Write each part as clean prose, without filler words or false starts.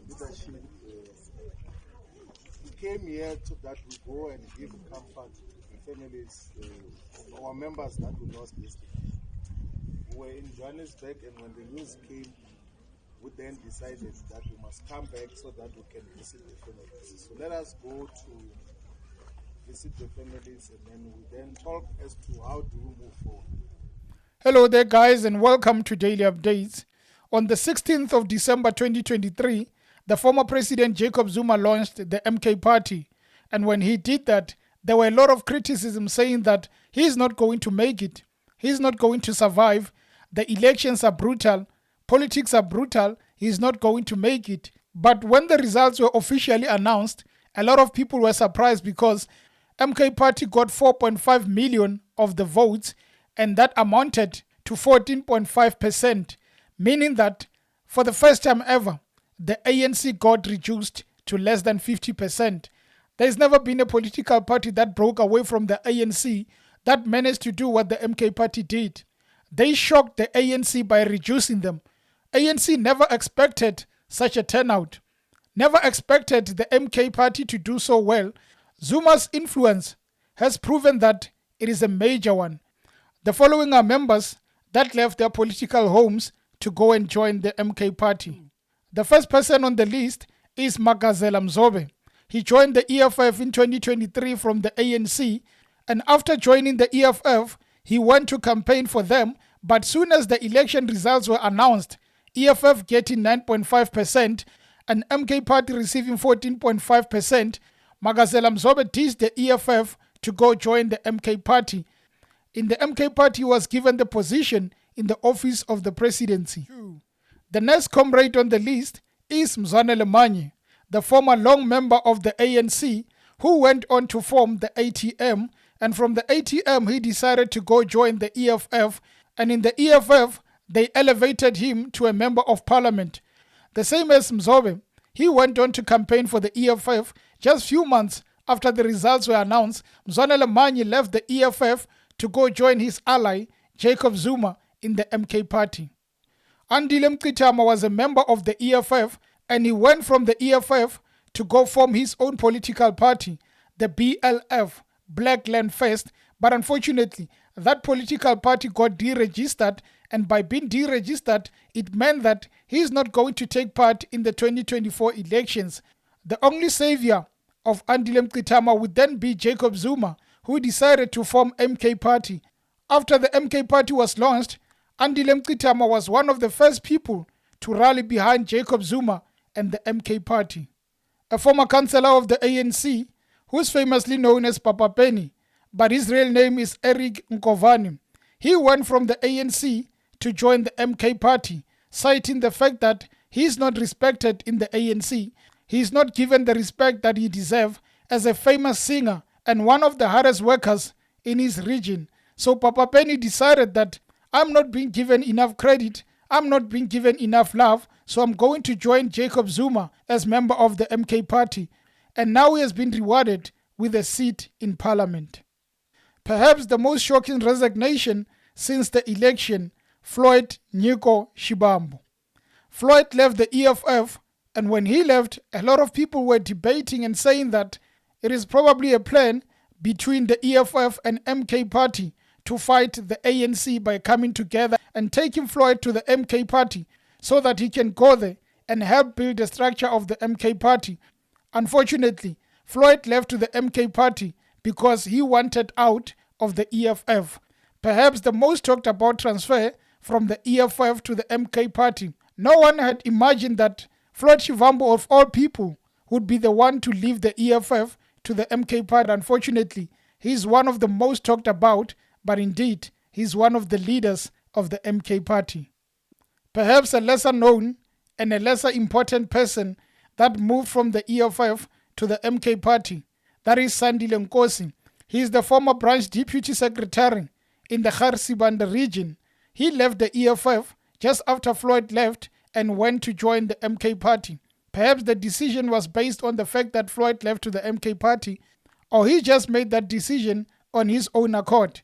leadership, we came here so that we go and give comfort to the families of our members that we lost yesterday. We were in Johannesburg, and when the news came, we then decided that we must come back so that we can visit the families. So let us go to visit the families, and then we then talk as to how do we move forward. Hello there, guys, and welcome to Daily Updates. On the 16th of December 2023, the former President Jacob Zuma launched the MK Party. And when he did that, there were a lot of criticism saying that he's not going to make it. He's not going to survive. The elections are brutal. Politics are brutal. He's not going to make it. But when the results were officially announced, a lot of people were surprised because MK Party got 4.5 million of the votes, and that amounted to 14.5%, meaning that for the first time ever, the ANC got reduced to less than 50%. There's never been a political party that broke away from the ANC that managed to do what the MK Party did. They shocked the ANC by reducing them. ANC never expected such a turnout, never expected the MK Party to do so well. Zuma's influence has proven that it is a major one. The following are members that left their political homes to go and join the MK Party. The first person on the list is Magazela Mzobe. He joined the EFF in 2023 from the ANC, and after joining the EFF, he went to campaign for them, but soon as the election results were announced, EFF getting 9.5% and MK Party receiving 14.5%, Magazela Mzobe ditched the EFF to go join the MK Party. In the MK Party, he was given the position in the office of the presidency. The next comrade on the list is Mzwanele Manye, the former long member of the ANC, who went on to form the ATM, and from the ATM he decided to go join the EFF, and in the EFF they elevated him to a member of parliament. The same as Mzobe, he went on to campaign for the EFF. Just few months after the results were announced, Mzwanele Manye left the EFF to go join his ally, Jacob Zuma, in the MK Party. Andile Mqitama was a member of the EFF, and he went from the EFF to go form his own political party, the BLF, Black Land First, but unfortunately, that political party got deregistered, and by being deregistered, it meant that he is not going to take part in the 2024 elections. The only savior of Andile Mqitama would then be Jacob Zuma, who decided to form MK Party. After the MK Party was launched, Andile Mqitama was one of the first people to rally behind Jacob Zuma and the MK Party. A former councillor of the ANC, who is famously known as Papa Penny, but his real name is Eric Nkovani, he went from the ANC to join the MK Party, citing the fact that he is not respected in the ANC. He is not given the respect that he deserves as a famous singer and one of the hardest workers in his region. So Papa Penny decided that I'm not being given enough credit, I'm not being given enough love, so I'm going to join Jacob Zuma as member of the MK Party. And now he has been rewarded with a seat in parliament. Perhaps the most shocking resignation since the election, Floyd Shivambu. Floyd left the EFF, and when he left, a lot of people were debating and saying that it is probably a plan between the EFF and MK Party to fight the ANC by coming together and taking Floyd to the MK Party so that he can go there and help build the structure of the MK Party. Unfortunately, Floyd left to the MK Party because he wanted out of the EFF. Perhaps the most talked about transfer from the EFF to the MK Party. No one had imagined that Floyd Shivambu, of all people, would be the one to leave the EFF to the MK Party. Unfortunately, he's one of the most talked about, but indeed, he's one of the leaders of the MK Party. Perhaps a lesser known and a lesser important person that moved from the EFF to the MK Party, that is Sandile Nkosi. He is the former branch deputy secretary in the Garsibanda region. He left the EFF just after Floyd left and went to join the MK Party. Perhaps the decision was based on the fact that Floyd left to the MK Party, or he just made that decision on his own accord.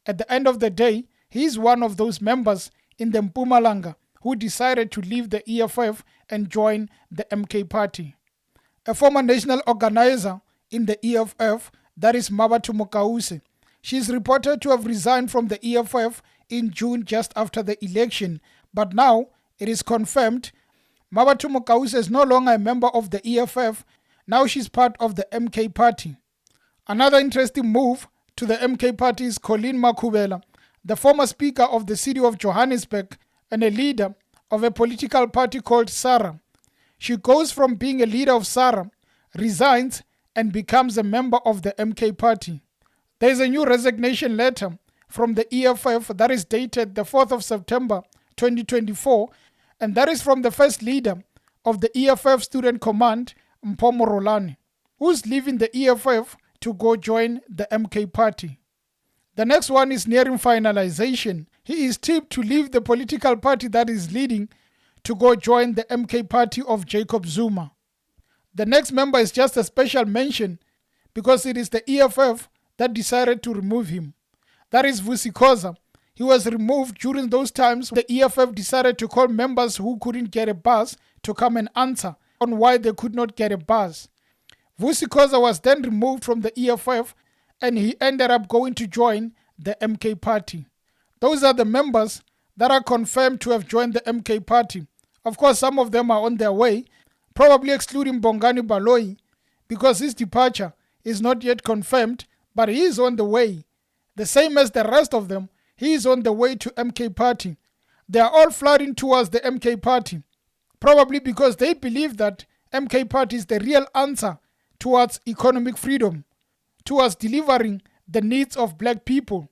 At the end of the day, he is one of those members in the Mpumalanga who decided to leave the EFF and join the MK party. A former national organizer in the EFF, that is Mabatu Mokause, she is reported to have resigned from the EFF in June just after the election, but now it is confirmed Mabatu Mokause is no longer a member of the EFF. Now she's part of the MK party. Another interesting move to the MK party is Colleen Makhubela, the former speaker of the city of Johannesburg and a leader of a political party called SARA. She goes from being a leader of SARA, resigns, and becomes a member of the MK party. There is a new resignation letter from the EFF that is dated the 4th of September 2024, and that is from the first leader of the EFF Student Command, Mpho Morolane, who's leaving the EFF to go join the MK party. The next one is nearing finalization. He is tipped to leave the political party that is leading to go join the MK party of Jacob Zuma. The next member is just a special mention because it is the EFF that decided to remove him. That is Vusi. He was removed during those times the EFF decided to call members who couldn't get a bus to come and answer on why they could not get a bus. Vusi was then removed from the EFF and he ended up going to join the MK party. Those are the members that are confirmed to have joined the MK party. Of course, some of them are on their way, probably excluding Bongani Baloyi, because his departure is not yet confirmed, but he is on the way. The same as the rest of them, he is on the way to MK party. They are all flooding towards the MK party, probably because they believe that MK party is the real answer towards economic freedom, towards delivering the needs of black people.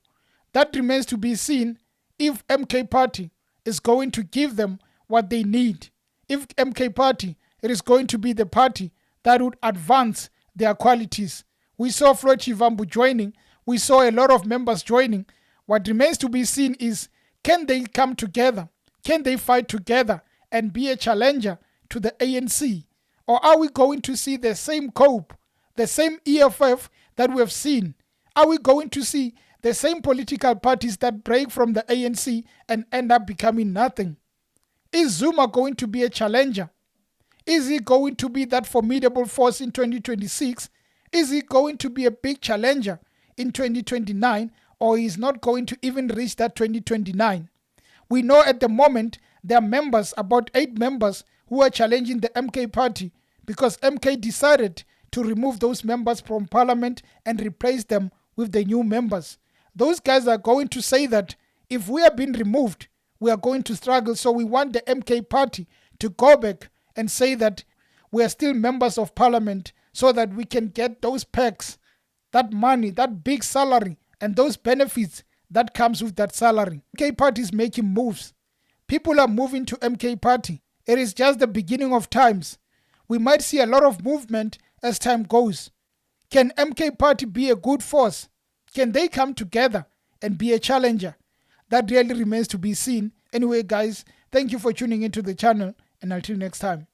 That remains to be seen if MK party is going to give them what they need. If MK party it is going to be the party that would advance their qualities. We saw Floyd Shivambu joining. We saw a lot of members joining. What remains to be seen is, can they come together? Can they fight together and be a challenger to the ANC? Or are we going to see the same COPE, the same EFF that we have seen? Are we going to see the same political parties that break from the ANC and end up becoming nothing? Is Zuma going to be a challenger? Is he going to be that formidable force in 2026? Is he going to be a big challenger in 2029? Or is not going to even reach that 2029? We know at the moment there are members, about 8 members, who are challenging the MK party because MK decided to remove those members from parliament and replace them with the new members. Those guys are going to say that if we are being removed, we are going to struggle. So we want the MK party to go back and say that we are still members of parliament so that we can get those perks, that money, that big salary, and those benefits that comes with that salary. MK party is making moves. People are moving to MK party. It is just the beginning of times. We might see a lot of movement as time goes. Can MK party be a good force? Can they come together and be a challenger? That really remains to be seen. Anyway, guys, thank you for tuning into the channel, and until next time.